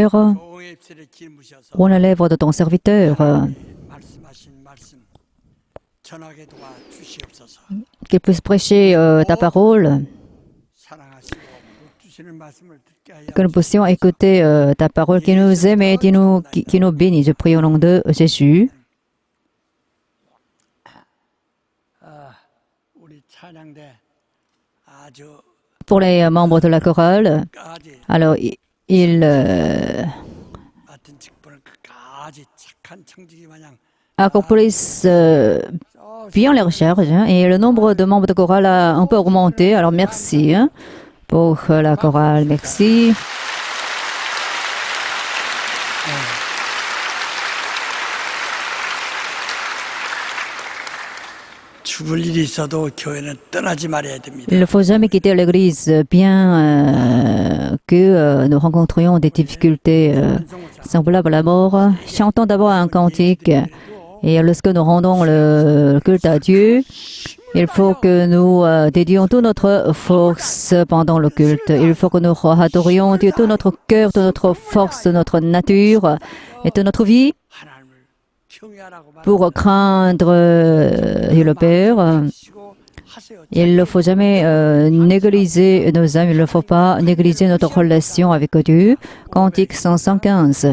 Ouvre les lèvres de ton serviteur, qu'il puisse prêcher ta parole, que nous puissions écouter ta parole qui nous aime et qui nous bénit. Je prie au nom de Jésus. Pour les membres de la chorale, alors ils accomplissent bien les recherches et le nombre de membres de chorale a un peu augmenté. Alors merci pour la chorale, merci. Il ne faut jamais quitter l'église, bien que nous rencontrions des difficultés semblables à la mort. Chantons d'abord un cantique et lorsque nous rendons le culte à Dieu, il faut que nous dédions toute notre force pendant le culte. Il faut que nous adorions Dieu, tout notre cœur, toute notre force, notre nature et toute notre vie, pour craindre le Père. Il ne faut jamais négliger nos âmes, il ne faut pas négliger notre relation avec Dieu. Cantique 115.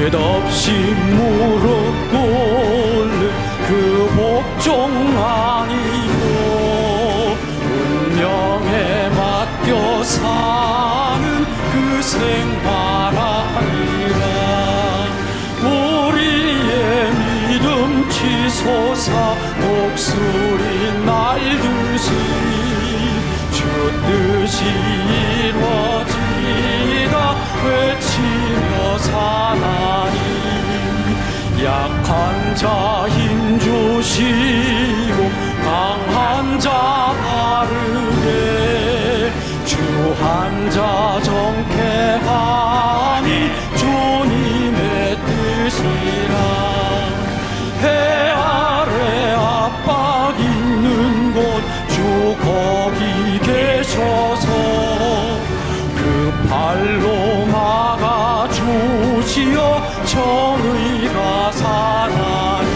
끝없이 무릎 꿇는 그 복종 아니고 운명에 맡겨 사는 그 생활 아니라 우리의 믿음 치솟아 목소리 날듯이 주 뜻이 이루어지다 외치며 사나니 약한 자 힘주시고 강한 자 바르게 주한 자 정케하니 주님의 뜻이라 해 아래 압박 있는 곳 주 거기 계셔서 그 발로 막아주시어 정의가 사나니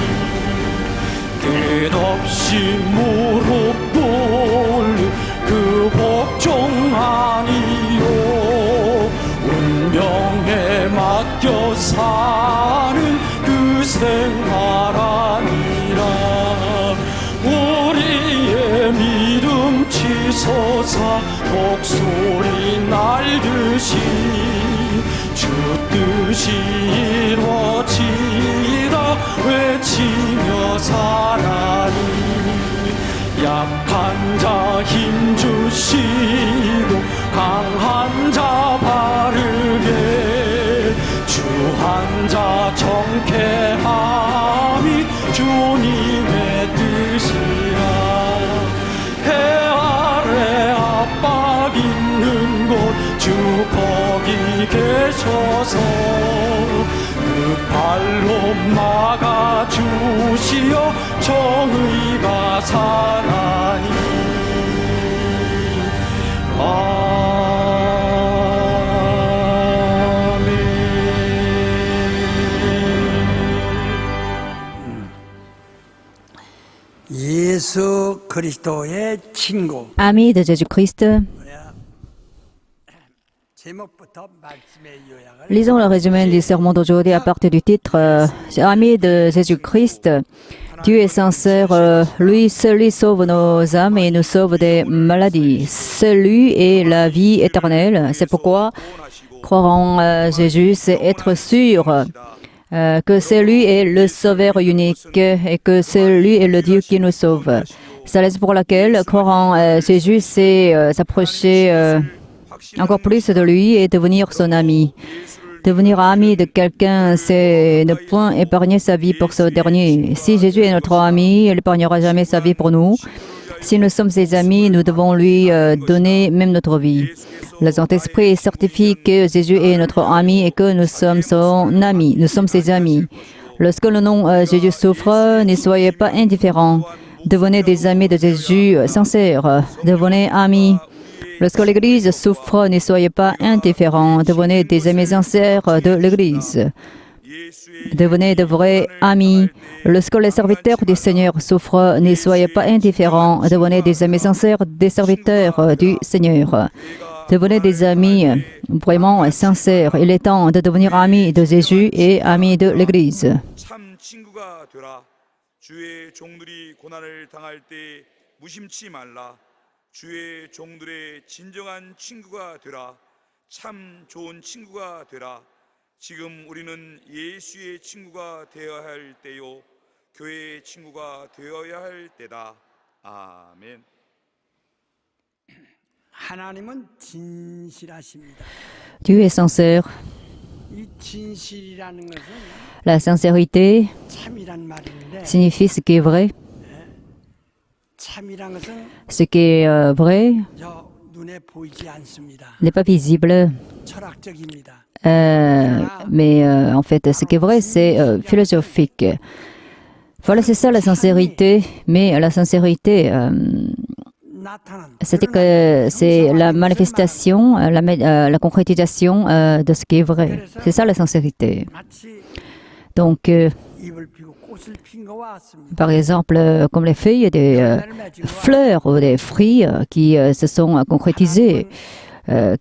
끝없이 무릎 꿇는 그 복종 아니요 운명에 맡겨 사는 그 생활 아니라 우리의 믿음 치솟아 목소리 날듯이 주 뜻이 이루어지다 외치며 사나니 약한 자 힘주시고 강한 자 바르게 주한 자 정케하니 주님의 뜻이라 해 아래 압박 있는 곳 주 거기 계셔서 그 발로 막아주시어 정의가 사나니 예수 그리스도의 친구. Amis de Jésus-Christ, lisons le résumé du sermon d'aujourd'hui à partir du titre Amis de Jésus-Christ. Dieu est sincère, lui seul lui sauve nos âmes et nous sauve des maladies. Seul lui est la vie éternelle. C'est pourquoi croire en Jésus, c'est être sûr que c'est lui est le sauveur unique et que c'est lui est le Dieu qui nous sauve. C'est la raison pour laquelle croire en Jésus, c'est s'approcher encore plus de lui et devenir son ami. Devenir ami de quelqu'un, c'est ne point épargner sa vie pour ce dernier. Si Jésus est notre ami, il n'épargnera jamais sa vie pour nous. Si nous sommes ses amis, nous devons lui donner même notre vie. Le Saint-Esprit certifie que Jésus est notre ami et que nous sommes son ami. Nous sommes ses amis. Lorsque le nom Jésus souffre, ne soyez pas indifférents. Devenez des amis de Jésus sincères. Devenez amis. Lorsque l'Église souffre, ne soyez pas indifférents. Devenez des amis sincères de l'Église. Devenez de vrais amis. Lorsque les serviteurs du Seigneur souffrent, ne soyez pas indifférents. Devenez des amis sincères des serviteurs du Seigneur. Devenez des amis vraiment sincères. Il est temps de devenir amis de Jésus et amis de l'Église. 참 친구가 되라. 주의 종들이 고난을 당할 때 무심치 말라. 주의 종들의 진정한 친구가 되라. 참 좋은 친구가 되라. 지금 우리는 예수의 친구가 되어야 할 때요, 교회의 친구가 되어야 할 때다. 아멘. 하나님은 진실하십니다. Dieu est sincère. 이 진실이라는 것은 La sincérité 참이란 말인데 signifie ce qui est vrai. 참이란 것은 Ce qui est vrai 저 눈에 보이지 않습니다. n'est pas visible. 철학적입니다. Mais en fait, ce qui est vrai, c'est philosophique. Voilà, c'est ça la sincérité. Mais la sincérité, 나타난 c'est que c'est la manifestation, la concrétisation de ce qui est vrai. C'est ça la sincérité. 마치 Donc, 잎을 피고 꽃을 핀 것과 같습니다. par exemple, comme les feuilles des fleurs ou des fruits qui se sont concrétisés,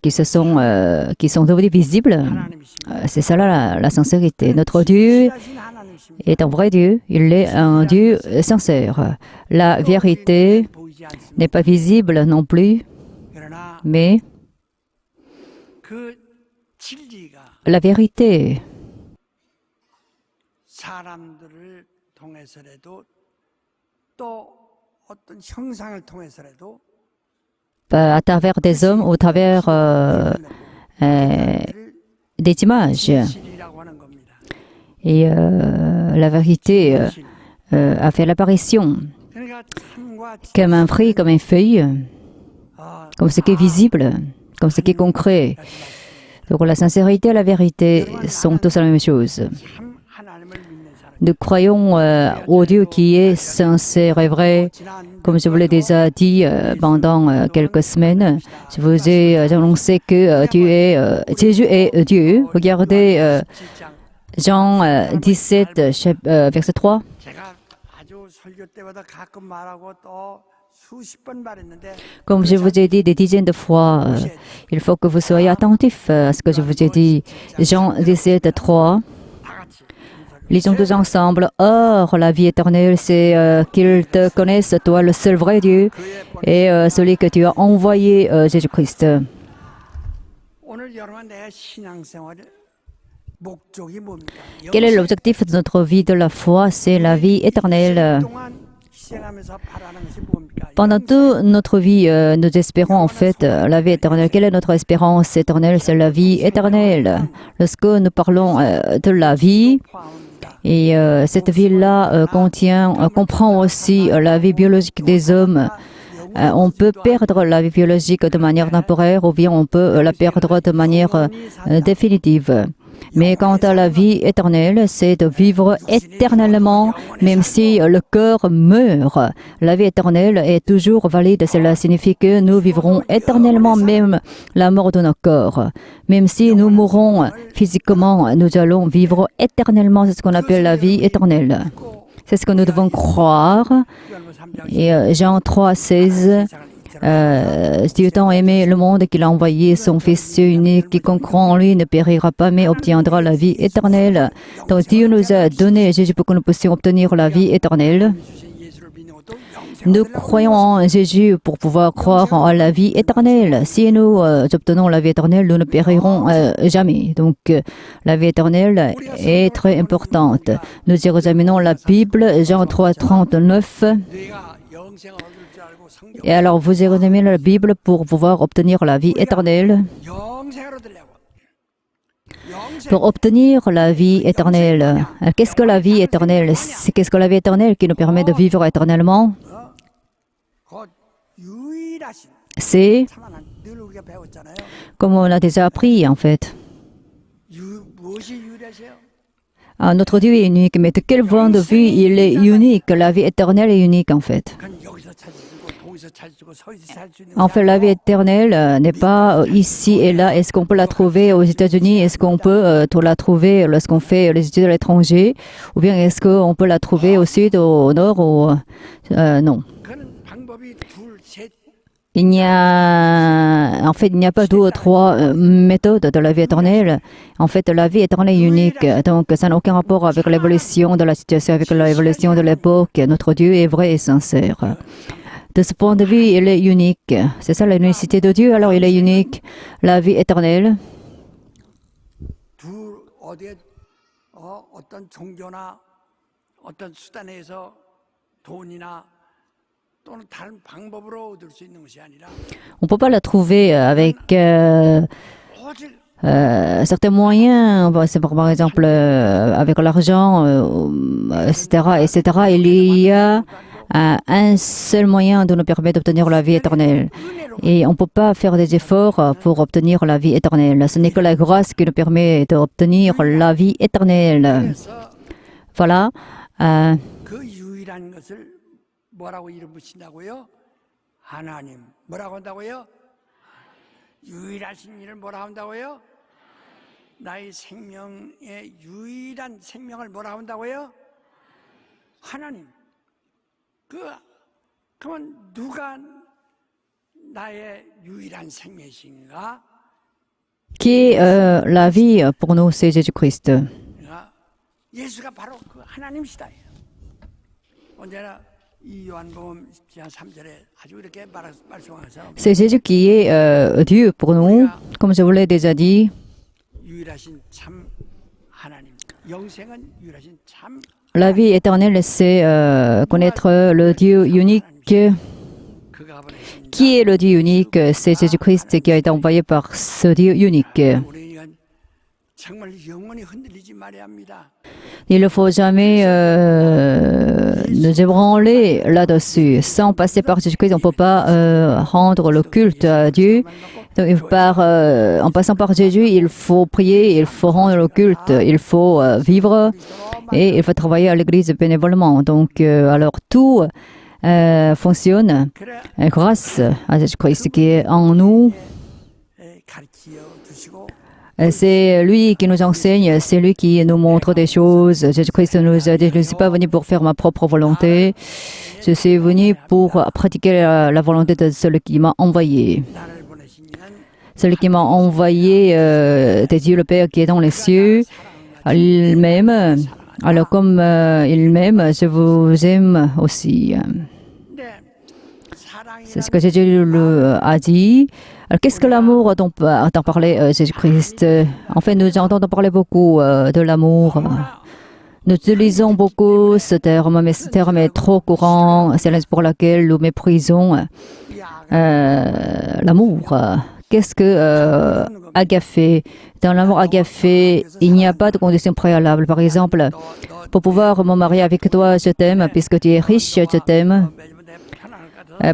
qui sont devenus visibles, 하나님이십니다. c'est ça la sincérité. Notre Dieu 진실하신 하나님이십니다. est un vrai Dieu, il est un Dieu sincère. La vérité 보이지 않습니다. n'est pas visible non plus, 그러나 mais 그 진리가 la vérité 사람들을 통해서라도 또 어떤 형상을 통해서라도 à travers des hommes ou à travers des images. 진실이라고 하는 겁니다. Et la vérité a fait l'apparition 그러니까 참과 comme un fruit, comme une feuille, comme ce qui est visible, comme ce qui est concret. Donc la sincérité et la vérité sont tous la même chose. 참 하나님을 믿는 사람. Nous croyons au Dieu qui est sincère et vrai. 지난 Comme je vous l'ai déjà dit pendant quelques semaines, je vous ai annoncé que Jésus est Dieu. Regardez 7장 Jean 17, verset 3. 제가 아주 설교 때마다 가끔 말하고 또 수십 번 말했는데 Comme je vous ai dit des dizaines de fois, il faut que vous soyez attentifs à ce que je vous ai dit. Jean 17, 3. 다 같이 Lisons tous ensemble. Or, la vie éternelle, c'est qu'ils te connaissent, toi, le seul vrai Dieu, et celui que tu as envoyé, Jésus-Christ. 오늘 여러분 내 신앙생활의 목적이 뭡니까? Quel est l'objectif de notre vie de la foi? C'est la vie éternelle. 동안 희생하면서 바라는 것이 뭡니까? Pendant toute notre vie, nous espérons en fait la vie éternelle. Quelle est notre espérance éternelle? C'est la vie éternelle. Lorsque nous parlons de la vie, 포함합니다. et cette vie-là comprend aussi la vie biologique des hommes. On peut perdre la vie biologique de manière temporaire ou bien on peut la perdre de manière définitive. Mais quant à la vie éternelle, c'est de vivre éternellement, même si le corps meurt. La vie éternelle est toujours valide. Cela signifie que nous vivrons éternellement même la mort de nos corps. Même si nous mourrons physiquement, nous allons vivre éternellement. C'est ce qu'on appelle la vie éternelle. C'est ce que nous devons croire. Et Jean 3, 16, Dieu tant aimé le monde qu'il a envoyé son Fils unique, quiconque croit en lui ne périra pas mais obtiendra la vie éternelle. Donc Dieu nous a donné Jésus pour que nous puissions obtenir la vie éternelle. 예수를 믿는 것도 Nous croyons en Jésus pour pouvoir croire en la vie éternelle. Si nous obtenons la vie éternelle, nous ne périrons jamais. Donc la vie éternelle est très importante. Nous examinons la Bible, Jean 3, 39. 내가 영생을 얻을 줄 알고 성경 Et alors vous examinez la Bible pour pouvoir obtenir la vie éternelle. 영생을 얻으려고 영생 Pour obtenir la vie éternelle. Qu'est-ce que la vie éternelle? Qu'est-ce que la vie éternelle qui nous permet de vivre éternellement? 곧 유일하신 C'est, 참아난 늘 우리가 배웠잖아요. comme on a déjà appris en fait, 무엇이 유일하세요? Notre Dieu est unique, mais de quel point de vue il est unique? La vie éternelle est unique en fait. 그건 여기서 찾을 수 있고 도에서 찾을 수 있고 서에서 찾을 수 있는 En fait, la vie éternelle n'est pas ici et là. Est-ce qu'on peut la trouver aux États-Unis? Est-ce qu'on peut la trouver lorsqu'on fait les études à l'étranger? Ou bien est-ce qu'on peut la trouver au sud, au nord ou non. 그는 방법이 둘, 셋 Il n'y a pas deux ou trois méthodes de la vie éternelle. En fait, la vie éternelle est unique. Donc, ça n'a aucun rapport avec l'évolution de la situation, avec l'évolution de l'époque. Notre Dieu est vrai et sincère. De ce point de vue, il est unique. C'est ça l'unicité de Dieu, alors il est unique. La vie éternelle, 둘 어디에 어떤 종교나 어떤 수단에서 돈이나 또는 다른 방법으로 얻을 수 있는 것이 아니라 on ne peut pas la trouver avec 오직 certains moyens. C'est par exemple avec l'argent, etc., etc. Il y a un seul moyen de nous permettre d'obtenir la vie éternelle. Et on ne peut pas faire des efforts pour obtenir la vie éternelle. Ce n'est que la grâce qui nous permet d'obtenir la vie éternelle. 그래서 Voilà. 그 유일한 것을 뭐라고 이름 붙인다고요? 하나님. 뭐라고 한다고요? 유일하신 이를 뭐라 한다고요? 나의 생명의 유일한 생명을 뭐라 한다고요? 하나님. 그러면 누가 나의 유일한 생명이신가? Qui est la vie pour nous, c'est Jésus-Christ. 예수가 바로 그 하나님이시다. 언제나 이 요한복음 10장 3절에 아주 이렇게 말씀하셔서 C'est Jésus qui est Dieu pour nous, comme je vous l'ai déjà dit. 유일하신 참 하나님, 영생은 유일하신 참 La vie éternelle, c'est connaître le Dieu unique. 그가 보내신 Qui est le Dieu unique? C'est Jésus-Christ qui a été envoyé par ce Dieu unique. 우리는 정말 영원히 흔들리지 말아야 합니다. Il ne faut jamais nous ébranler là-dessus. Sans passer par Jésus-Christ, on ne peut pas rendre le culte à Dieu. Donc, en passant par Jésus, il faut prier, il faut rendre le culte, il faut vivre et il faut travailler à l'église bénévolement. Donc, alors tout fonctionne grâce à Jésus-Christ qui est en nous. 가르치어 주시고 C'est lui qui nous enseigne, c'est lui qui nous montre des choses. Jésus-Christ nous a dit, je ne suis pas venu pour faire ma propre volonté. Je suis venu pour pratiquer la volonté de celui qui m'a envoyé. 나를 보내신 이는 Celui qui m'a envoyé de Dieu le Père qui est dans les cieux, il m'aime. Alors comme il m'aime, je vous aime aussi. 근데 사랑이라는 C'est ce que Jésus a dit. Alors, qu'est-ce que l'amour dont parlait Jésus-Christ? En fait, nous entendons parler beaucoup de l'amour. Nous utilisons beaucoup ce terme, mais ce terme est trop courant. C'est la raison pour laquelle nous méprisons l'amour. Qu'est-ce que agafé? Dans l'amour agafé, il n'y a pas de condition préalable. Par exemple, pour pouvoir me marier avec toi, je t'aime, puisque tu es riche, je t'aime.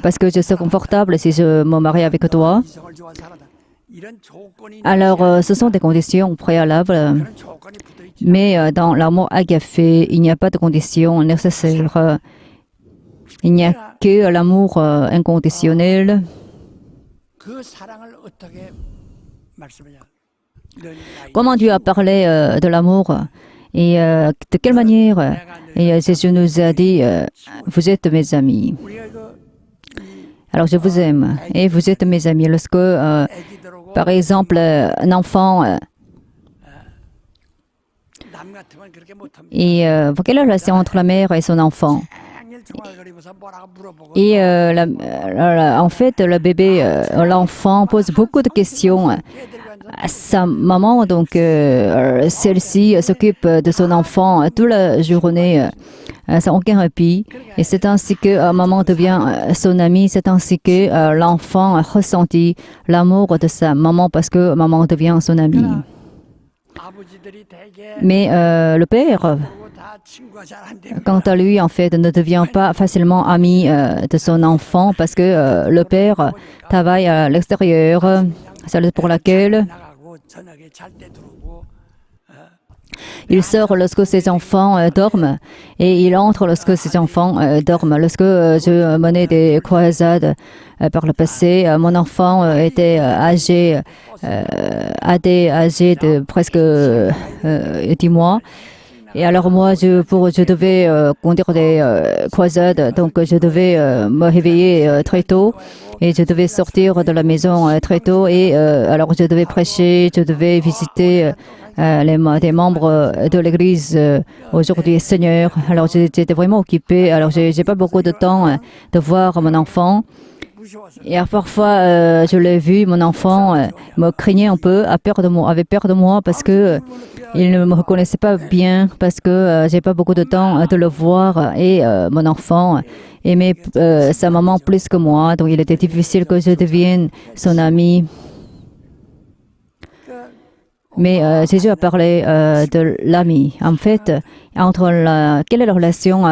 Parce que je suis confortable si je me marie avec toi. 이성을 좋아서 살아다. 이런 조건이 Alors, ce sont des conditions préalables. 그런 조건이 붙어 있지. Mais dans l'amour agafé, il n'y a pas de conditions nécessaires. Il n'y a que l'amour inconditionnel. 그 사랑을 어떻게 말씀하냐? 넌 나의 Comment Dieu a parlé de l'amour et de quelle manière? Et Jésus nous a dit, vous êtes mes amis. 우리가 Alors, je vous aime et vous êtes mes amis. Lorsque, 애기들하고 par exemple, un enfant 남 같으면 그렇게 못합니다. et quelle est la relation entre la mère et son enfant? 일 중얼거리면서 뭐라고 물어보고 Et en fait, le bébé, l'enfant pose beaucoup de questions à sa maman. Donc, celle-ci s'occupe de son enfant toute la journée sans aucun répit. Et c'est ainsi que maman devient son amie. C'est ainsi que l'enfant ressentit l'amour de sa maman parce que maman devient son amie. 아버지들이 대개 Mais le père, 그러고 다 친구가 잘 안 됩니다. quant à lui, en fait, ne devient pas facilement ami de son enfant parce que le père travaille à l'extérieur. C'est pour laquelle 나가고 저녁에 잘 때 들어오고 Il sort lorsque ses enfants dorment et il entre lorsque ses enfants dorment. Lorsque je menais des croisades par le passé, mon enfant était âgé de presque 10 mois. Et alors moi, je devais conduire des croisades, donc je devais me réveiller très tôt et je devais sortir de la maison très tôt. Et alors je devais prêcher, je devais visiter des membres de l'Église aujourd'hui, Seigneur. Alors j'étais vraiment occupée. Alors j'ai pas beaucoup de temps de voir mon enfant. Et parfois, je l'ai vu, mon enfant me craignait un peu, avait peur de moi parce que il ne me reconnaissait pas bien, parce que j'ai pas beaucoup de temps de le voir. Et mon enfant aimait sa maman plus que moi, donc il était difficile que je devienne son ami. Mais Jésus a parlé de l'ami. En fait, quelle est la relation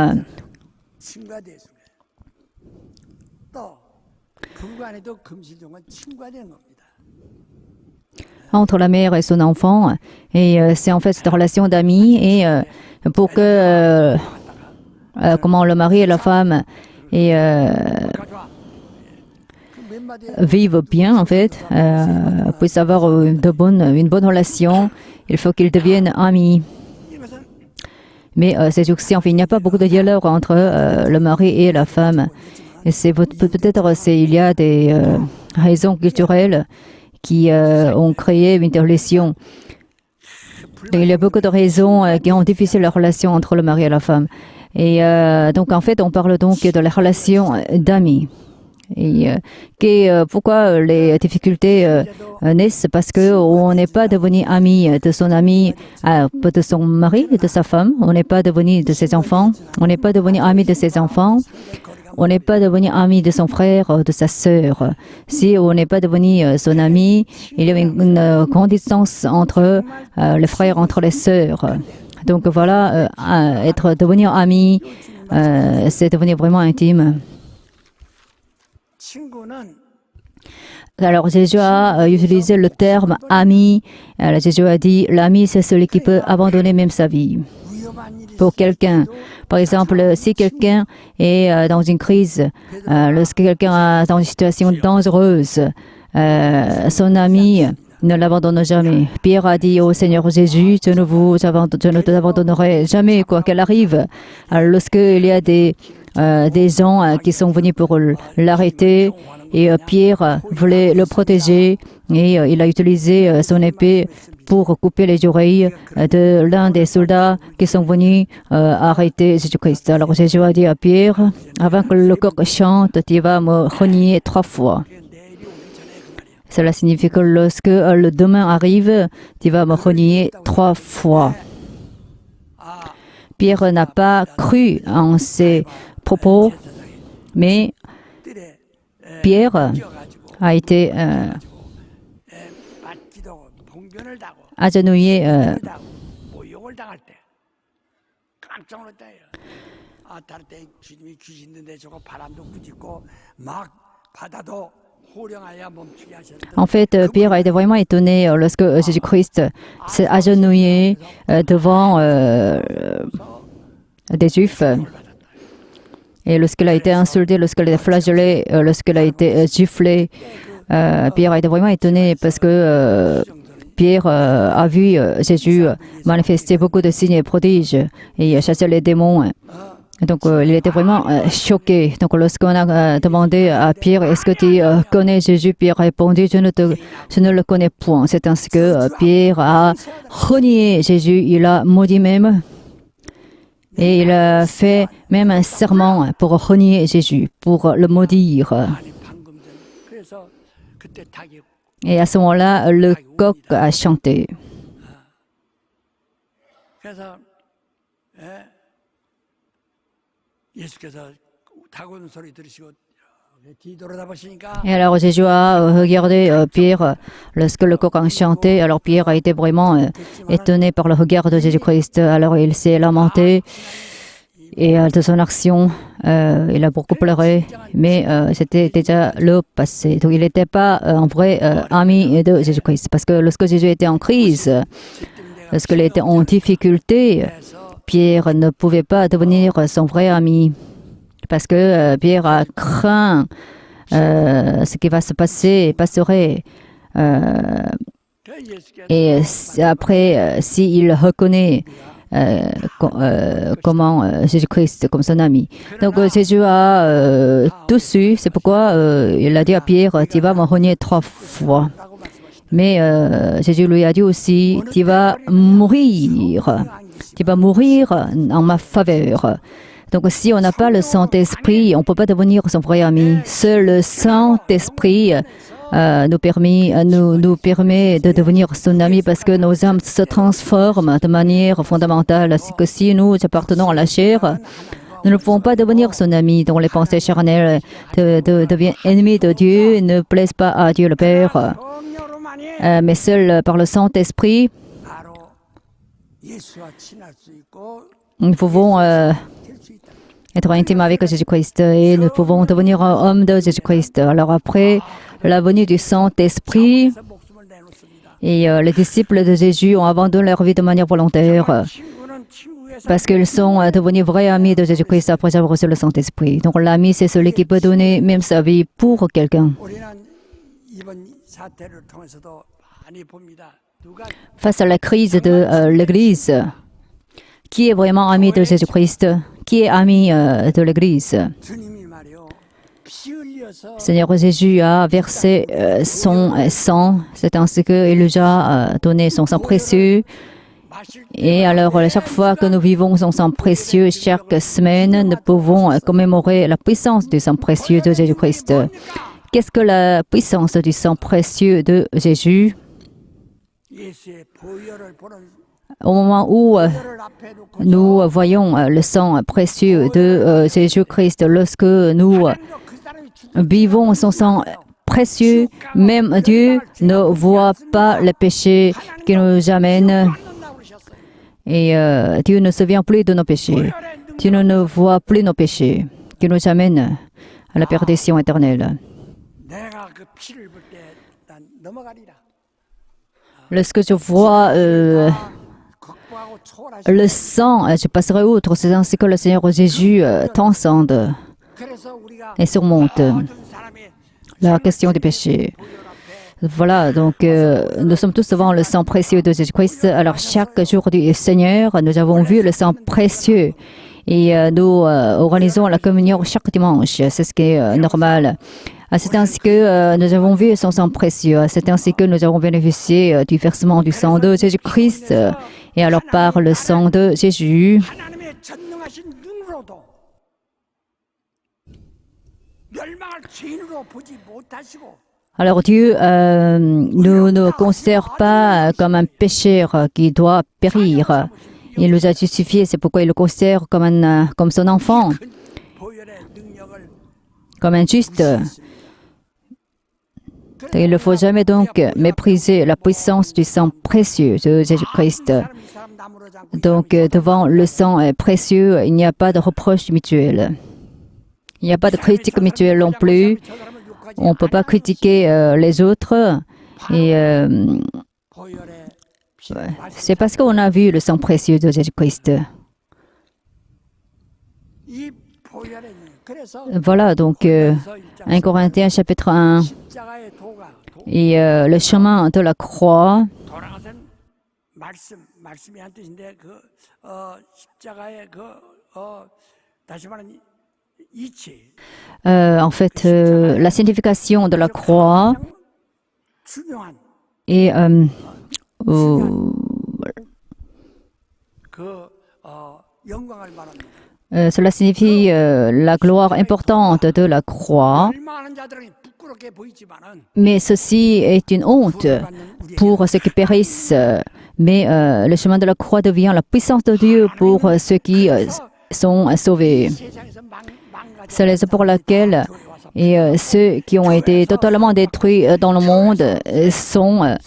친구가 되는 거예요. 또 부부가 안에도 금실종은 친구가 되는 겁니다. entre la mère et son enfant? Et c'est en fait cette relation d'amis. Et pour que comment le mari et la femme vivent bien, en fait, puissent avoir une bonne relation, il faut qu'ils deviennent amis. Mais c'est aussi, en fait, il n'y a pas beaucoup de dialogue entre le mari et la femme. Et c'est peut-être il y a des raisons culturelles qui ont créé une relation. Il y a beaucoup de raisons qui ont difficile la relation entre le mari et la femme. Et donc, en fait, on parle donc de la relation d'amis. Et pourquoi les difficultés naissent? Parce qu'on n'est pas devenu ami de son ami, de son mari, de sa femme. On n'est pas devenu de ses enfants. On n'est pas devenu ami de ses enfants. On n'est pas devenu ami de son frère, de sa sœur. Si on n'est pas devenu son ami, il y a une grande distance entre les frères, entre les sœurs. Donc voilà, devenir ami, c'est devenir vraiment intime. Alors Jésus a utilisé le terme ami. Alors, Jésus a dit, l'ami c'est celui qui peut abandonner même sa vie pour quelqu'un. Par exemple, si quelqu'un est dans une crise, lorsque quelqu'un est dans une situation dangereuse, son ami ne l'abandonne jamais. Pierre a dit au Seigneur Jésus, je ne t'abandonnerai jamais, quoi qu'il arrive. Lorsqu'il y a des gens qui sont venus pour l'arrêter, et Pierre voulait le protéger, et il a utilisé son épée pour couper les oreilles de l'un des soldats qui sont venus arrêter Jésus-Christ. Alors Jésus a dit à Pierre, avant que le coq chante, tu vas me renier 3 fois. Cela signifie que lorsque le demain arrive, tu vas me renier 3 fois. Pierre n'a pas cru en ses propos, mais Pierre a été agenouillé. En fait, Pierre a été vraiment étonné lorsque Jésus-Christ s'est agenouillé devant des Juifs. Et lorsqu'il a été insulté, lorsqu'il a été flagellé, lorsqu'il a été giflé, Pierre a été vraiment étonné parce que Pierre a vu Jésus manifester beaucoup de signes et prodiges et chasser les démons. Donc, il était vraiment choqué. Donc, lorsqu'on a demandé à Pierre, est-ce que tu connais Jésus? Pierre a répondu, je ne le connais point. C'est ainsi que Pierre a renié Jésus. Il a maudit même. Et il a fait même un serment pour renier Jésus, pour le maudire. Et à ce moment-là, le coq a chanté. Et alors Jésus a regardé Pierre lorsque le coq a chanté. Alors Pierre a été vraiment étonné par le regard de Jésus-Christ. Alors il s'est lamenté et de son action, il a beaucoup pleuré, mais c'était déjà le passé. Donc il n'était pas un vrai ami de Jésus-Christ. Parce que lorsque Jésus était en crise, lorsqu'il était en difficulté, Pierre ne pouvait pas devenir son vrai ami parce que Pierre a craint ce qui va se passer, passerait. Et après, s'il reconnaît comment Jésus-Christ comme son ami. Donc Jésus a tout su, c'est pourquoi il a dit à Pierre, tu vas me renier 3 fois. Mais Jésus lui a dit aussi, tu vas mourir en ma faveur. Donc si on n'a pas le Saint-Esprit, on ne peut pas devenir son vrai ami. Seul le Saint-Esprit nous permet de devenir son ami parce que nos âmes se transforment de manière fondamentale. C'est que si nous appartenons à la chair, nous ne pouvons pas devenir son ami, dont les pensées charnelles deviennent ennemies de Dieu, ne plaisent pas à Dieu le Père. Mais seul par le Saint-Esprit, nous pouvons être intimes avec Jésus-Christ et nous pouvons devenir homme de Jésus-Christ. Alors après la venue du Saint-Esprit, et les disciples de Jésus ont abandonné leur vie de manière volontaire parce qu'ils sont devenus vrais amis de Jésus-Christ après avoir reçu le Saint-Esprit. Donc l'ami, c'est celui qui peut donner même sa vie pour quelqu'un. Face à la crise de l'Église, qui est vraiment ami de Jésus-Christ? Qui est ami de l'Église? Seigneur Jésus a versé son sang, c'est ainsi qu'il nous a donné son sang précieux. Et alors, chaque fois que nous vivons son sang précieux, chaque semaine, nous pouvons commémorer la puissance du sang précieux de Jésus-Christ. Qu'est-ce que la puissance du sang précieux de Jésus? Au moment où nous voyons le sang précieux de Jésus-Christ, lorsque nous vivons son sang précieux, même Dieu ne voit pas le péché qui nous amène. Et Dieu ne se souvient plus de nos péchés. Dieu ne voit plus nos péchés qui nous amènent à la perdition éternelle. Lorsque je vois le sang, je passerai outre. C'est ainsi que le Seigneur Jésus transcende et surmonte la question du péché. Voilà, donc nous sommes tous devant le sang précieux de Jésus-Christ. Alors chaque jour du Seigneur, nous avons vu le sang précieux et nous organisons la communion chaque dimanche. C'est ce qui est normal. C'est ainsi que nous avons vu son sang précieux. C'est ainsi que nous avons bénéficié du versement du sang de Jésus-Christ. Et alors par le sang de Jésus, alors Dieu ne nous considère pas comme un pécheur qui doit périr. Il nous a justifiés, c'est pourquoi il le considère comme son enfant, comme un juste. Il ne faut jamais donc mépriser la puissance du sang précieux de Jésus-Christ. Donc, devant le sang précieux, il n'y a pas de reproche mutuel. Il n'y a pas de critique mutuelle non plus. On ne peut pas critiquer les autres. Et c'est parce qu'on a vu le sang précieux de Jésus-Christ. Voilà, donc 1 Corinthiens chapitre 1. Et le chemin de la croix, en fait, la signification de la croix est cela signifie la gloire importante de la croix. Mais ceci est une honte pour ceux qui périssent. Mais le chemin de la croix devient la puissance de Dieu pour ceux qui sont sauvés. C'est la raison pour laquelle ceux qui ont été totalement détruits dans le monde sont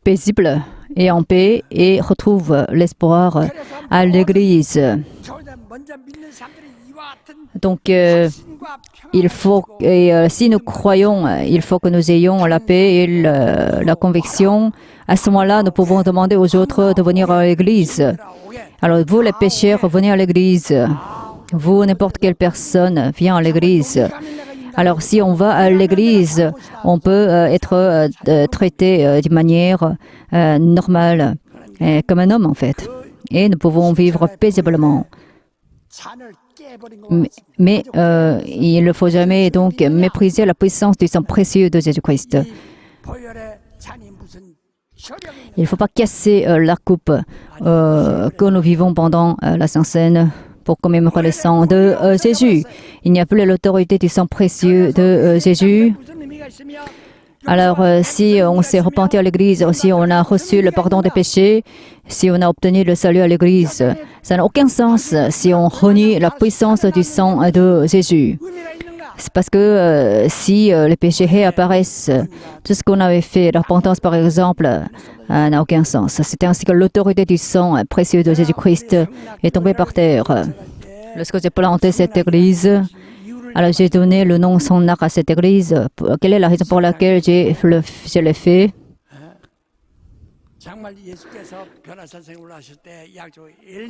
paisibles et en paix et retrouvent l'espoir à l'Église. Donc, il faut, si nous croyons, il faut que nous ayons la paix et la conviction. À ce moment-là, nous pouvons demander aux autres de venir à l'église. Alors, vous, les pécheurs, venez à l'église. Vous, n'importe quelle personne, vient à l'église. Alors, si on va à l'église, on peut être traité d'une manière normale, comme un homme, en fait. Et nous pouvons vivre paisiblement. Mais il ne faut jamais donc mépriser la puissance du sang précieux de Jésus-Christ. Il ne faut pas casser la coupe que nous vivons pendant la Sainte Seine pour commémorer le sang de Jésus. Il n'y a plus l'autorité du sang précieux de Jésus. Alors, si on s'est repenti à l'église, si on a reçu le pardon des péchés, si on a obtenu le salut à l'église, ça n'a aucun sens si on renie la puissance du sang de Jésus. C'est parce que si les péchés réapparaissent, tout ce qu'on avait fait, la repentance par exemple, n'a aucun sens. C'est ainsi que l'autorité du sang précieux de Jésus-Christ est tombée par terre. Lorsque j'ai planté cette église, alors j'ai donné le nom Son Arc à cette église. Quelle est la raison pour laquelle je l'ai fait?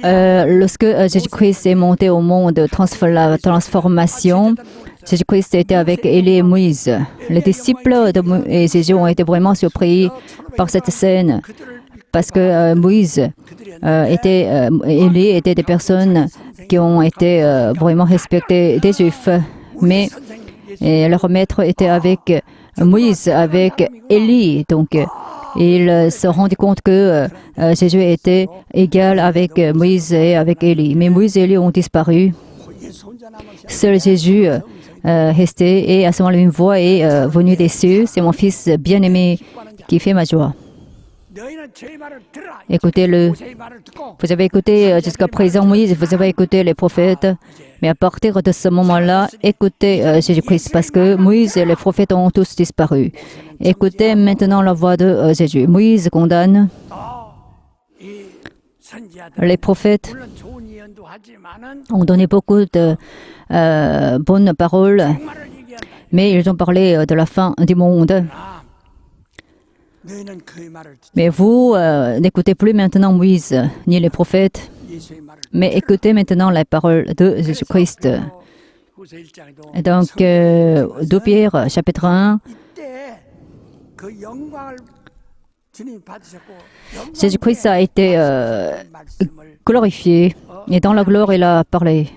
Lorsque Jésus-Christ est monté au monde de la transformation, Jésus-Christ était avec Élie et Moïse. Les disciples de Jésus ont été vraiment surpris par cette scène parce que Moïse Élie étaient des personnes qui ont été vraiment respectées des Juifs. Mais leur maître était avec Moïse, avec Élie. Donc, ils se rendaient compte que Jésus était égal avec Moïse et avec Élie. Mais Moïse et Élie ont disparu. Seul Jésus restait. Et à ce moment-là, une voix est venue des cieux. C'est mon fils bien-aimé qui fait ma joie. Écoutez-le. Vous avez écouté jusqu'à présent Moïse, vous avez écouté les prophètes. Mais à partir de ce moment-là, écoutez Jésus-Christ parce que Moïse et les prophètes ont tous disparu. Écoutez maintenant la voix de Jésus. Moïse condamne. Les prophètes ont donné beaucoup de bonnes paroles, mais ils ont parlé de la fin du monde. Mais vous n'écoutez plus maintenant Moïse ni les prophètes, mais écoutez maintenant les paroles de Jésus-Christ. Donc, 2 Pierre, chapitre 1, Jésus-Christ a été glorifié et dans la gloire, il a parlé.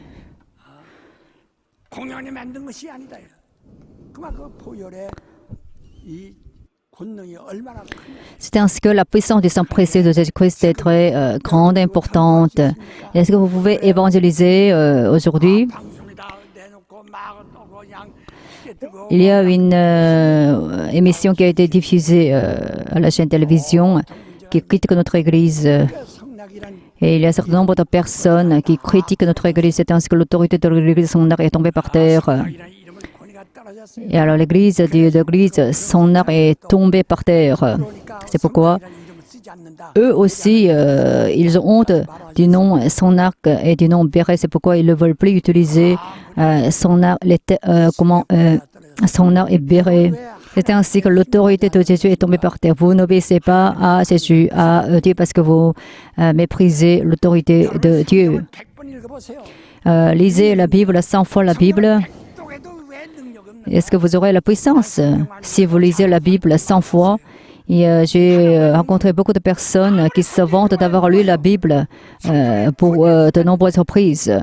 C'est ainsi que la puissance du sang précieux de Jésus-Christ est très grande, importante. Est-ce que vous pouvez évangéliser aujourd'hui? Il y a une émission qui a été diffusée à la chaîne télévision qui critique notre Église. Et il y a un certain nombre de personnes qui critiquent notre Église. C'est ainsi que l'autorité de l'Église Son Arc est tombée par terre. Et alors l'Église Son Arc est tombée par terre. C'est pourquoi eux aussi, ils ont honte du nom Son Arc et du nom Béret. C'est pourquoi ils ne veulent plus utiliser Son Arc, Son Arc et Béret. C'est ainsi que l'autorité de Jésus est tombée par terre. Vous n'obéissez pas à Jésus, à Dieu, parce que vous méprisez l'autorité de Dieu. Lisez la Bible 100 fois la Bible. Est-ce que vous aurez la puissance? Si vous lisez la Bible 100 fois, j'ai rencontré beaucoup de personnes qui se vantent d'avoir lu la Bible pour de nombreuses reprises.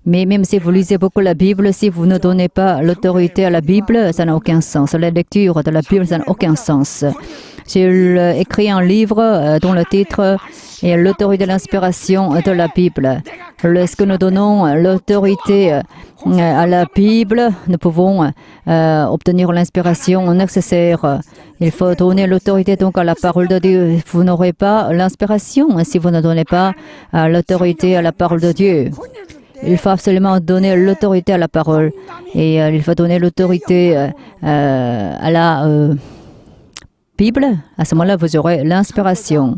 Mais même si vous lisez beaucoup la Bible, si vous ne donnez pas l'autorité à la Bible, ça n'a aucun sens. La lecture de la Bible, ça n'a aucun sens. J'ai écrit un livre dont le titre est l'autorité de l'inspiration de la Bible. Lorsque nous donnons l'autorité à la Bible, nous pouvons obtenir l'inspiration nécessaire. Il faut donner l'autorité donc à la parole de Dieu. Vous n'aurez pas l'inspiration si vous ne donnez pas l'autorité à la parole de Dieu. Il faut absolument donner l'autorité à la parole. Et il faut donner l'autorité à la Bible. À ce moment-là, vous aurez l'inspiration.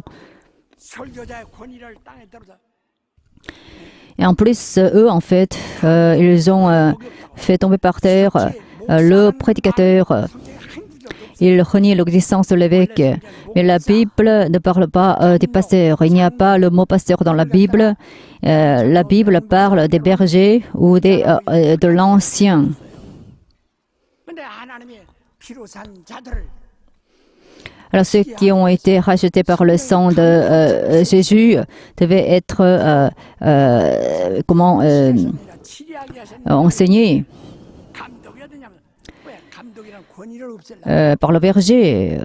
Et en plus, eux, en fait, ils ont fait tomber par terre le prédicateur. Ils renient l'existence de l'évêque. Mais la Bible ne parle pas des pasteurs. Il n'y a pas le mot pasteur dans la Bible. La Bible parle des bergers ou de l'ancien. 근데 하나님의 피로 산 자들을 Alors, ceux qui ont été rachetés par le sang de Jésus devaient être 치리하게 하신 enseignés 감독이 어디냐면 왜 감독이란 권위를 없앨라. par le berger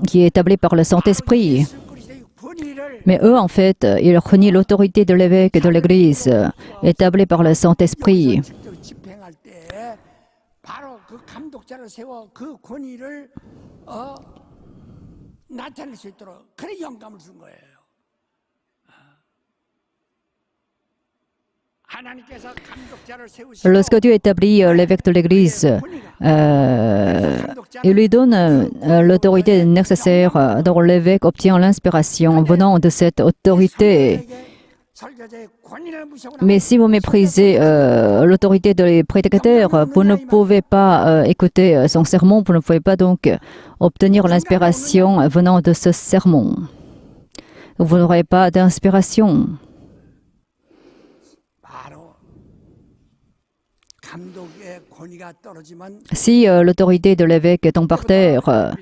qui est établi par le Saint-Esprit. 예수 그리스도의 권위를 Mais eux, en fait, ils renient l'autorité de l'évêque et de l'Église établie par le Saint-Esprit. 직접 집행할 때 바로 그 감독자를 세워 그 권위를 나타낼 수 있도록 그런 영감을 준 거예요. 하나님께서 감독자를 세우시고 Lorsque Dieu établit l'évêque de l'Église, il lui donne l'autorité nécessaire, dont l'évêque obtient l'inspiration venant de cette autorité. 설교자의 권위를 무시하고 Mais si vous méprisez l'autorité des prédicateurs, vous ne pouvez pas écouter son sermon, vous ne pouvez pas donc obtenir l'inspiration venant de ce sermon. Vous n'aurez pas d'inspiration. 바로 감독의 권위가 떨어지면 Si l'autorité de l'évêque tombe par terre,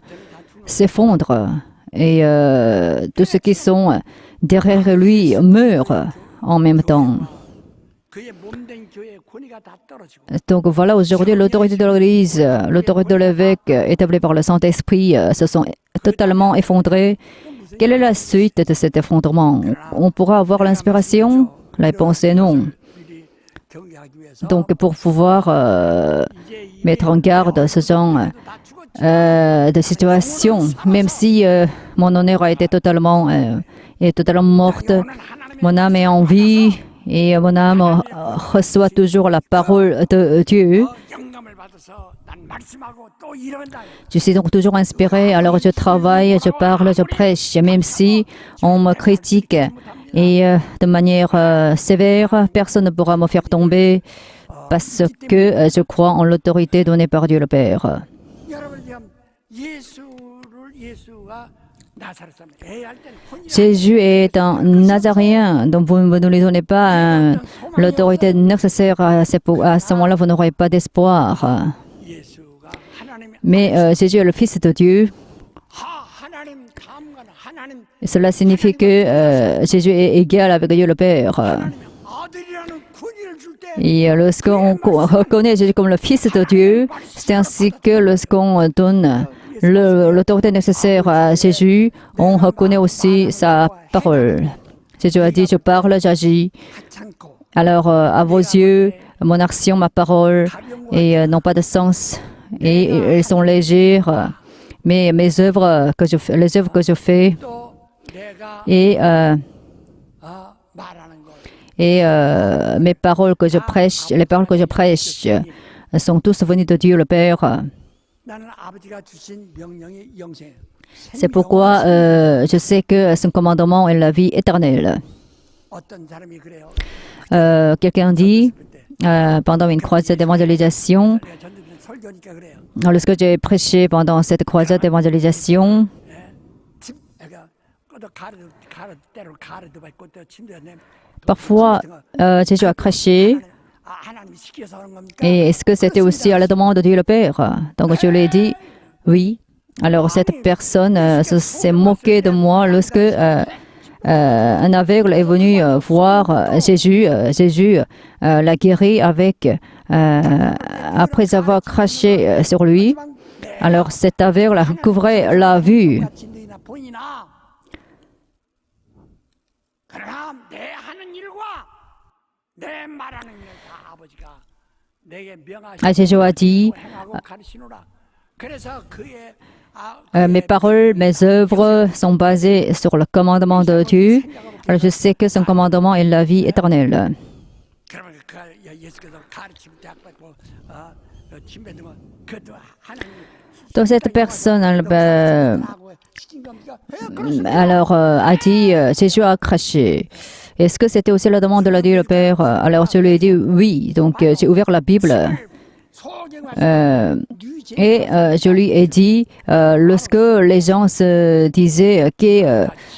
s'effondre et tous ceux qui sont derrière lui meurent en même temps. 그의 몸된 교회의 권위가 다 떨어지고 Donc voilà, aujourd'hui, l'autorité de l'Église, l'autorité de l'évêque établie par le Saint-Esprit se sont totalement effondrées. Quelle est la suite de cet effondrement? On pourra avoir l'inspiration? La réponse est non. 미리 경계하기 위해서 Donc pour pouvoir mettre en garde ce genre de situation, même si mon honneur a été totalement morte, mon âme est en vie et mon âme reçoit toujours la parole de Dieu. 영감을 받아서 난 말씀하고 또 이런다. Je suis donc toujours inspirée, alors je travaille, je parle, je prêche, même si on me critique et de manière sévère, personne ne pourra me faire tomber parce que je crois en l'autorité donnée par Dieu le Père. 여러분 지금 예수가 나사렛 사람 애할 때는 권위 Jésus est un Nazaréen, donc vous ne lui donnez pas l'autorité nécessaire à ce moment-là, vous n'aurez pas d'espoir. 예수가 하나님의 Mais Jésus est le Fils de Dieu. 하나님 다음과는 하나님 Cela signifie que Jésus est égal avec Dieu le Père. 아들이라는 권위를 줄 때 Et lorsqu'on reconnaît Jésus comme le Fils de Dieu, c'est ainsi que lorsqu'on donne l'autorité nécessaire à Jésus, on reconnaît aussi sa parole. Jésus a dit, je parle, j'agis. 하찮고 Alors, à vos yeux, mon action, ma parole, n'ont pas de sens et elles sont légères. Mais les œuvres que je fais 또 내가 et 말하는 것 mes paroles que je prêche, les paroles que je prêche sont tous venues de Dieu le Père. 나는 아버지가 주신 명령이 영생. C'est pourquoi je sais que son commandement est la vie éternelle. 어떤 사람이 그래요. Quelqu'un dit, pendant une croisade d'évangélisation, 내가 전도된 설교니까 그래요. lorsque j'ai prêché pendant cette croisade d'évangélisation, 내가 또 때로 가르도 받고 또 침대에 내. parfois Jésus a craché. 하나님이 시켜서 하는 겁니까? Et est-ce que c'était aussi à la demande de Dieu le Père? Donc je lui ai dit, oui. Alors cette personne s'est moquée de moi lorsque un aveugle est venu voir Jésus. Jésus l'a guéri après avoir craché sur lui. Alors cet aveugle a recouvré la vue. 진리나 본이나 그러나 내 하는 일과 내 말하는 일 다 아버지가 내게 명하시고 Jésus a dit, 행하고 가르치노라. 그래서 그의 mes paroles, mes œuvres sont basées sur le commandement de Dieu. Alors je sais que son commandement est la vie éternelle. 그러면 예수께서 Donc cette personne alors a dit, Jésus a craché. Est-ce que c'était aussi la demande de la Dieu le Père? Alors je lui ai dit oui. Donc j'ai ouvert la Bible. Et je lui ai dit, lorsque les gens se disaient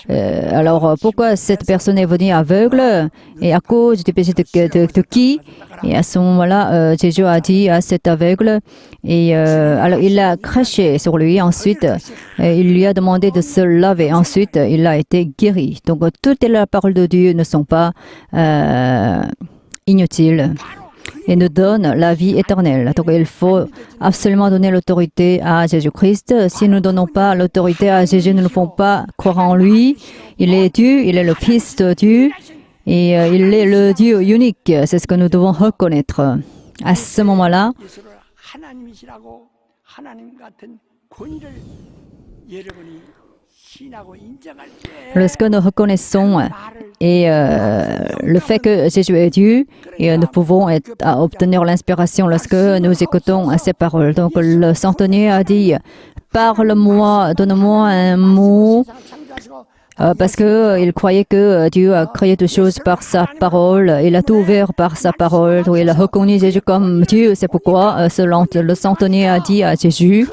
alors pourquoi cette personne est venue aveugle et à cause du péché de qui? Et à ce moment-là, Jésus a dit à cet aveugle, et alors il a craché sur lui. Ensuite, il lui a demandé de se laver. Ensuite, il a été guéri. Donc, toutes les paroles de Dieu ne sont pas inutiles et nous donnent la vie éternelle. Donc, il faut absolument donner l'autorité à Jésus-Christ. Si nous ne donnons pas l'autorité à Jésus, nous ne pouvons pas croire en lui. Il est Dieu, il est le Fils de Dieu. Et il est le Dieu unique. C'est ce que nous devons reconnaître. À ce moment-là, lorsque nous reconnaissons et le fait que Jésus est Dieu, et nous pouvons obtenir l'inspiration lorsque nous écoutons ces paroles. Donc le centenier a dit, parle-moi, donne-moi un mot. Parce qu'il croyait que Dieu a créé toutes choses par sa parole. Il a tout ouvert par sa parole. Il a reconnu Jésus comme Dieu. C'est pourquoi le centenier a dit à Jésus,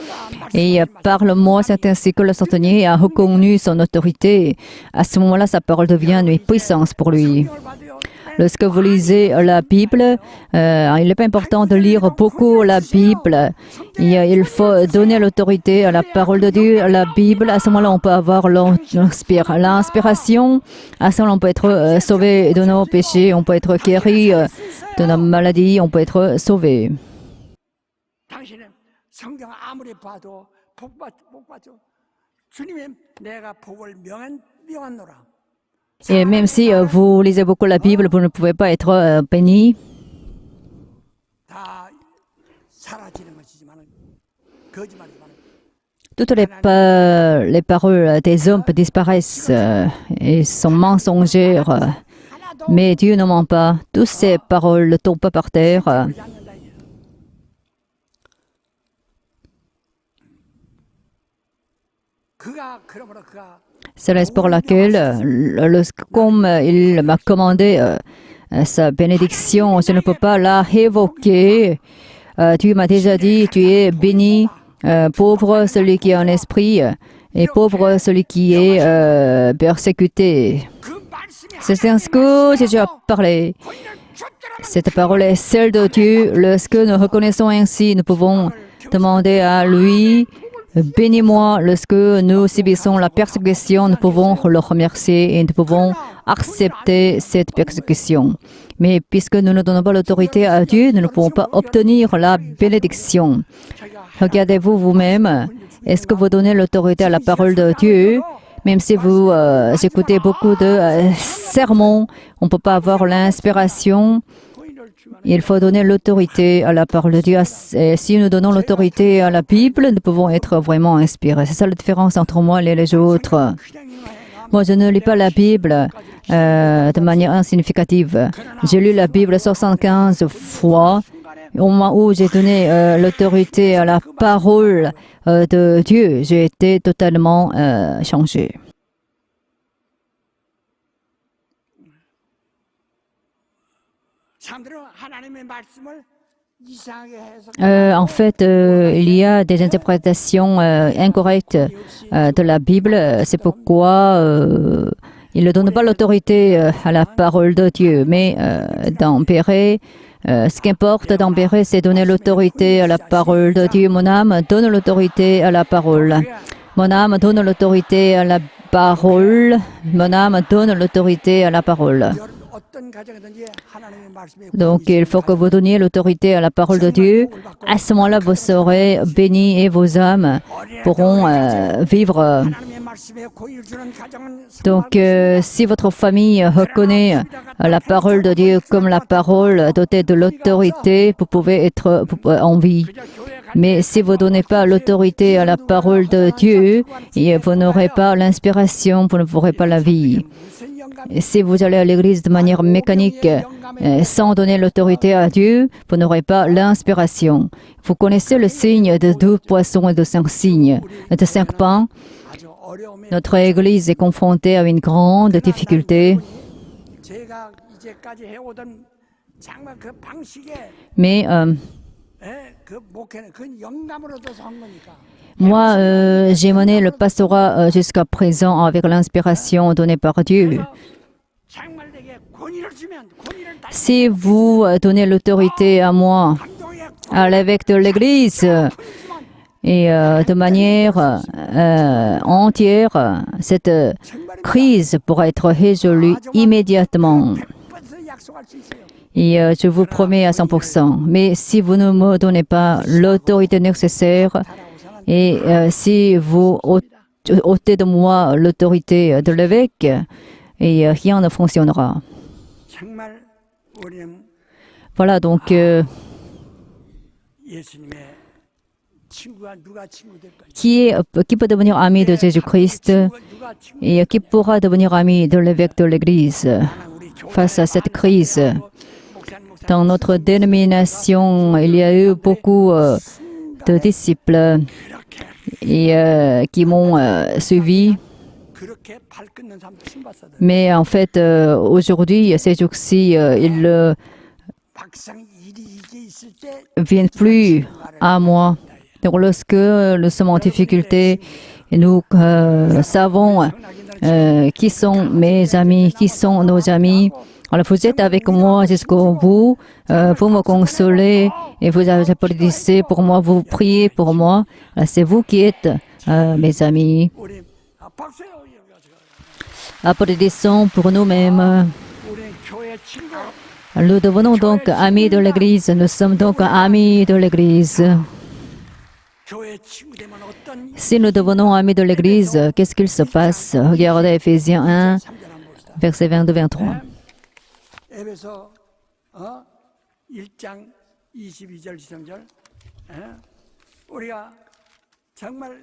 et parle-moi, c'est ainsi que le centenier a reconnu son autorité. À ce moment-là, sa parole devient une puissance pour lui. Lorsque vous lisez la Bible, il n'est pas important de lire beaucoup la Bible. Il faut donner l'autorité à la parole de Dieu, à la Bible. À ce moment-là, on peut avoir l'inspiration. À ce moment-là, on peut être sauvé de nos péchés. On peut être guéri de nos maladies. On peut être sauvé. Et même si vous lisez beaucoup la Bible, vous ne pouvez pas être béni. Toutes les paroles des hommes disparaissent et sont mensongères. Mais Dieu ne ment pas. Toutes ces paroles ne tombent pas par terre. C'est la raison pour laquelle, comme il m'a commandé sa bénédiction, je ne peux pas la révoquer. Dieu m'a déjà dit, tu es béni, pauvre celui qui est en esprit, et pauvre celui qui est persécuté. C'est ainsi que Jésus a parlé. Cette parole est celle de Dieu. Lorsque nous reconnaissons ainsi, nous pouvons demander à lui, bénis-moi. Lorsque nous subissons la persécution, nous pouvons le remercier et nous pouvons accepter cette persécution. Mais puisque nous ne donnons pas l'autorité à Dieu, nous ne pouvons pas obtenir la bénédiction. Regardez-vous vous-même. Est-ce que vous donnez l'autorité à la parole de Dieu? Même si vous écoutez beaucoup de sermons, on ne peut pas avoir l'inspiration. Il faut donner l'autorité à la parole de Dieu. Et si nous donnons l'autorité à la Bible, nous pouvons être vraiment inspirés. C'est ça la différence entre moi et les autres. Moi, je ne lis pas la Bible de manière insignificative. J'ai lu la Bible 75 fois. Au moment où j'ai donné l'autorité à la parole de Dieu, j'ai été totalement changé. En fait, il y a des interprétations incorrectes de la Bible. C'est pourquoi il ne donne pas l'autorité à la parole de Dieu. Mais dans Béret, ce qui importe dans Béret, c'est donner l'autorité à la parole de Dieu. Mon âme donne l'autorité à la parole. Mon âme donne l'autorité à la parole. Mon âme donne l'autorité à la parole. Donc, il faut que vous donniez l'autorité à la parole de Dieu. À ce moment-là, vous serez bénis et vos âmes pourront vivre. Donc, si votre famille reconnaît la parole de Dieu comme la parole dotée de l'autorité, vous pouvez être en vie. Mais si vous ne donnez pas l'autorité à la parole de Dieu, vous n'aurez pas l'inspiration, vous ne pourrez pas la vie. Et si vous allez à l'église de manière mécanique, sans donner l'autorité à Dieu, vous n'aurez pas l'inspiration. Vous connaissez le signe de 2 poissons et de 5 signes, de 5 pains. 아주 어려움에 Notre église est confrontée à une grande difficulté, 제가 이제까지 해오던 정말 그 방식에 mais 그 목회는 그 영감을 얻어서 한 거니까. moi, j'ai mené le pastorat jusqu'à présent avec l'inspiration donnée par Dieu. 정말 내게 권위를 주면 권위를 다 Si vous donnez l'autorité à moi, 감동의 à l'évêque de l'église, et de manière entière, cette crise pourra être résolue immédiatement. 100% 약속할 수 있어요. Et je vous promets à 100%. Mais si vous ne me donnez pas l'autorité nécessaire et si vous ôtez de moi l'autorité de l'évêque, et rien ne fonctionnera. 정말 우리는 Voilà, donc 예수님의 친구가 누가 친구 될 거냐? qui peut devenir ami de Jésus-Christ 누가 친구? et qui pourra devenir ami de l'évêque de l'Église 우리 교회 face à cette crise? 목사님 Dans notre dénomination, il y a eu beaucoup de disciples et, qui m'ont suivi. 그렇게 발 끊는 사람 신봤어요. Mais en fait, aujourd'hui, ces jours-ci, ils ne 막상 일이 이게 있을 때 viennent plus à moi. Donc, lorsque nous sommes en difficulté, nous savons qui sont mes amis, qui sont nos amis. Alors, vous êtes avec moi jusqu'au bout, vous me consolez et vous applaudissez pour moi, vous priez pour moi. C'est vous qui êtes mes amis. 우리 박수요. Applaudissons pour nous-mêmes. 우리 교회 친구 Nous devenons donc amis de l'Église. Nous sommes donc amis de l'Église. 교회 친구 되면 어떤 Si nous devenons amis de l'Église, qu'est-ce qu'il se passe? Regardez Éphésiens 1, 3절 한번 봅시다. versets 22-23. 에베소 1장 22절 23절 우리가 정말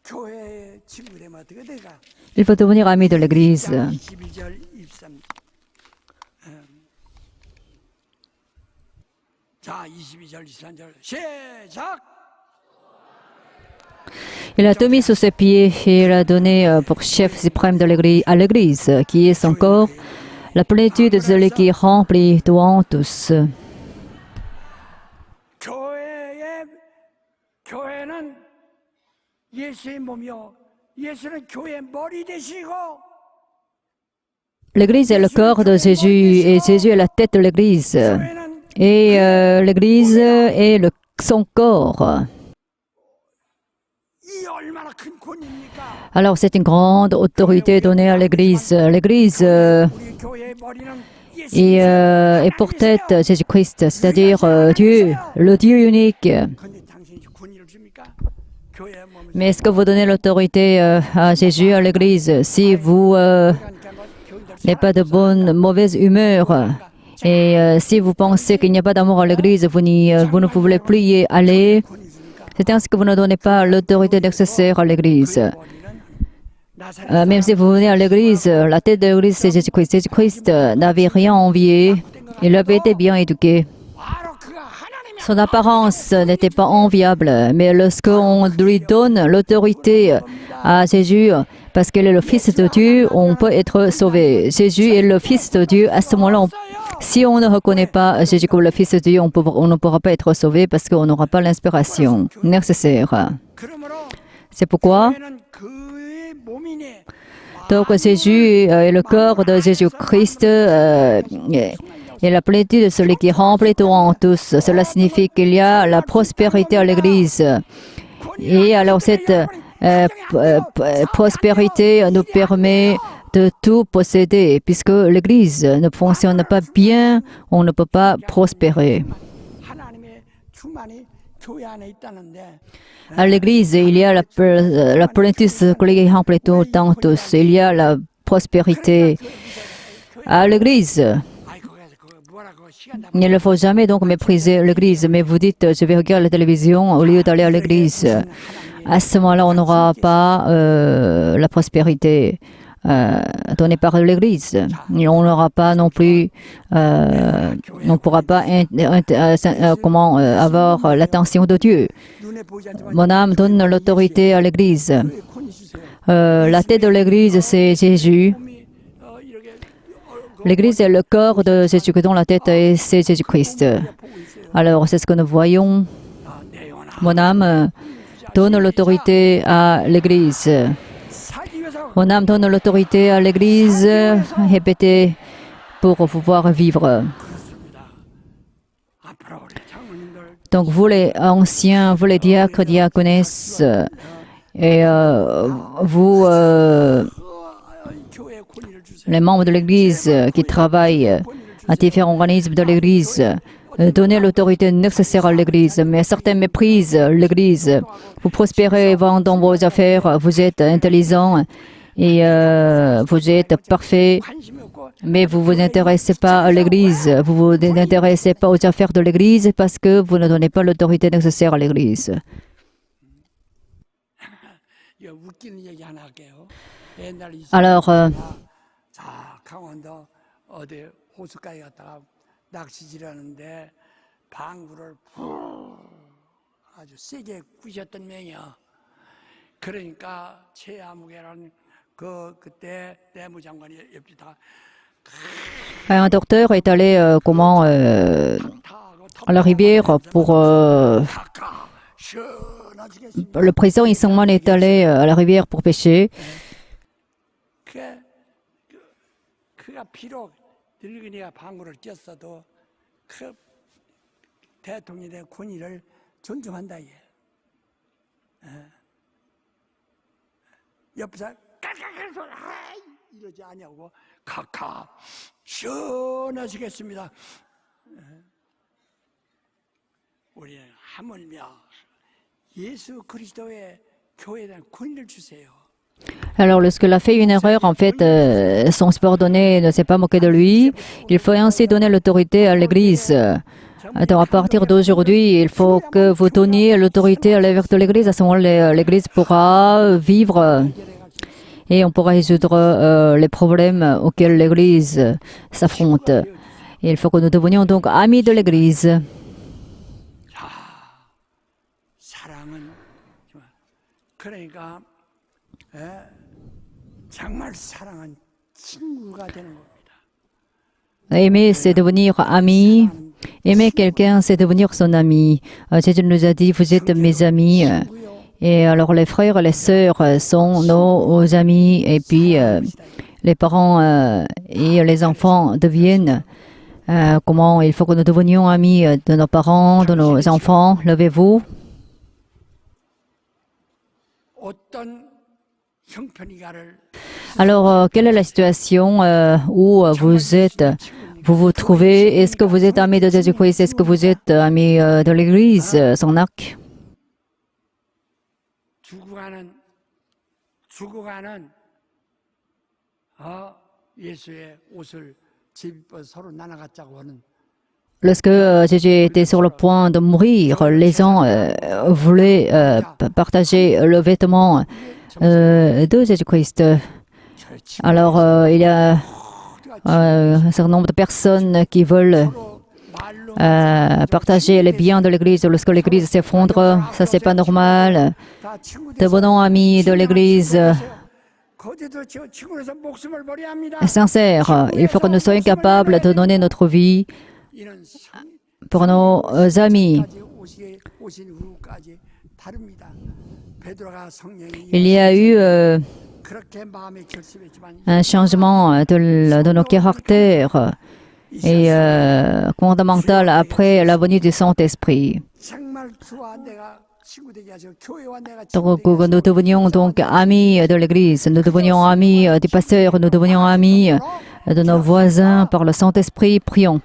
교회의 친구 되면 어떻게 될까? Il faut devenir amis de l'Église. 22절 23절 자 22절 23절 시작 Il a tout mis sous ses pieds et il a donné pour chef suprême de l'Église, à l'Église, qui est son corps, la plénitude de celui qui remplit tout en tous. 교회는 예수의 몸이요 예수는 교회의 머리 되시고 L'Église est le corps de Jésus et Jésus est la tête de l'Église. 교회는 Et l'Église est son corps. 이 얼마나 큰 권위입니까? Alors c'est une grande autorité donnée à l'Église. L'Église 우리 교회의 머리는 est pour tête Jésus-Christ, c'est-à-dire Dieu, le Dieu unique. 근데 당신이 권위를 줍니까? 교회 몸을 Mais est-ce que vous donnez l'autorité à Jésus, à l'Église, si vous n'avez pas de mauvaise humeur et si vous pensez qu'il n'y a pas d'amour à l'Église, vous ne pouvez plus y aller, c'est ainsi que vous ne donnez pas l'autorité nécessaire à l'Église. Même si vous venez à l'Église, la tête de l'Église c'est Jésus-Christ. Jésus-Christ n'avait rien envié, il avait été bien éduqué. Son apparence n'était pas enviable, mais lorsqu'on lui donne l'autorité à Jésus, parce qu'il est le Fils de Dieu, on peut être sauvé. Jésus est le Fils de Dieu. À ce moment-là, si on ne reconnaît pas Jésus comme le Fils de Dieu, on ne pourra pas être sauvé parce qu'on n'aura pas l'inspiration nécessaire. C'est pourquoi donc Jésus est le corps de Jésus-Christ et la plénitude de celui qui remplit tout en tous. Cela signifie qu'il y a la prospérité à l'Église. Et alors cette prospérité nous permet de tout posséder. Puisque l'Église ne fonctionne pas bien, on ne peut pas prospérer. À l'Église, il y a la plénitude qui remplit tout en tous. Il y a la prospérité. À l'Église, il ne faut jamais donc mépriser l'Église. Mais vous dites, je vais regarder la télévision au lieu d'aller à l'Église. À ce moment-là, on n'aura pas la prospérité. donné par l'Église. Et on n'aura pas non plus, on ne pourra pas avoir l'attention de Dieu. 눈에 보이지 않지만 Mon âme donne l'autorité à l'Église. 교회의 권위 주세요. La tête de l'Église, c'est Jésus. 몸이 이렇게 L'Église est le corps de Jésus, dont la tête c'est Jésus-Christ. 보고 있어요. Alors, c'est ce que nous voyons. 내 영혼아 Mon âme donne l'autorité à l'Église. 살기 위해서 Mon âme donne l'autorité à l'Église. Répétez pour pouvoir vivre. 그렇습니다. 앞으로 우리 장로님들 Donc, vous les anciens, vous les diacres, diaconesses, et vous, 교회의 권위를 주세요. les membres de l'Église qui travaillent à différents organismes de l'Église, donnez l'autorité nécessaire à l'Église. Mais certains méprisent l'Église. Vous prospérez dans vos affaires, vous êtes intelligent et vous êtes parfait, 관심이 없고 mais vous ne vous intéressez pas à l'Église. Vous vous intéressez pas aux affaires de l'Église parce que vous ne donnez pas l'autorité nécessaire à l'Église. 이거 웃기는 얘기 하나 할게요. 옛날 Alors, 자 강원도 어디 호숫가에 갔다가 낚시질하는데 방구를 푹 아주 세게 부셨던 명이야. 그러니까 최아무개라는 그때 내무장관이 옆에 다 un docteur est allé à la rivière pour... 깎아 시원하시겠습니다. le président Isangman est allé à la rivière pour pêcher. 그가 비록 늙은이가 방구를 꼈어도 그 대통령의 권위를 존중한다 얘. 옆에서 깔깔깔 소리 이러지 아니하고 카카 시원하시겠습니다. 우리는 하물며 예수 그리스도의 교회에 대한 권위를 주세요. Alors, lorsqu'il a fait une erreur, en fait, son subordonné ne s'est pas moqué de lui. Il faut ainsi donner l'autorité à l'Église. Donc, à partir d'aujourd'hui, il faut que vous donniez l'autorité à l'égard de l'Église. À ce moment-là, l'Église pourra vivre et on pourra résoudre les problèmes auxquels l'Église s'affronte. Et il faut que nous devenions donc amis de l'Église. 사랑은 그러니까 정말 사랑은 친구가 되는 겁니다. Aimer, c'est devenir ami. Aimer quelqu'un, c'est devenir son ami. Jésus nous a dit, vous êtes mes amis. Et alors les frères et les sœurs sont nos amis. Et puis les parents et les enfants deviennent comment il faut que nous devenions amis de nos parents, de nos enfants. Levez-vous. 어떤 형편이가를 Alors, quelle est la situation où vous êtes, vous vous trouvez? Est-ce que vous êtes ami de Jésus-Christ? Est-ce que vous êtes ami de l'Église, son arc? 죽어가는 예수의 옷을 집어 서로 나눠 갖자고 하는 Lorsque Jésus était sur le point de mourir, les gens voulaient partager le vêtement de Jésus-Christ. Alors, il y a un certain nombre de personnes qui veulent partager les biens de l'Église. Lorsque l'Église s'effondre, ça c'est pas normal. Devenons amis de l'Église sincères. Il faut que nous soyons capables de donner notre vie pour nos amis. Il y a eu un changement de nos caractères et fondamental après la venue du Saint-Esprit. Donc, nous devenions donc amis de l'Église, nous devenions amis du pasteur, nous devenions amis de nos voisins par le Saint-Esprit. Prions.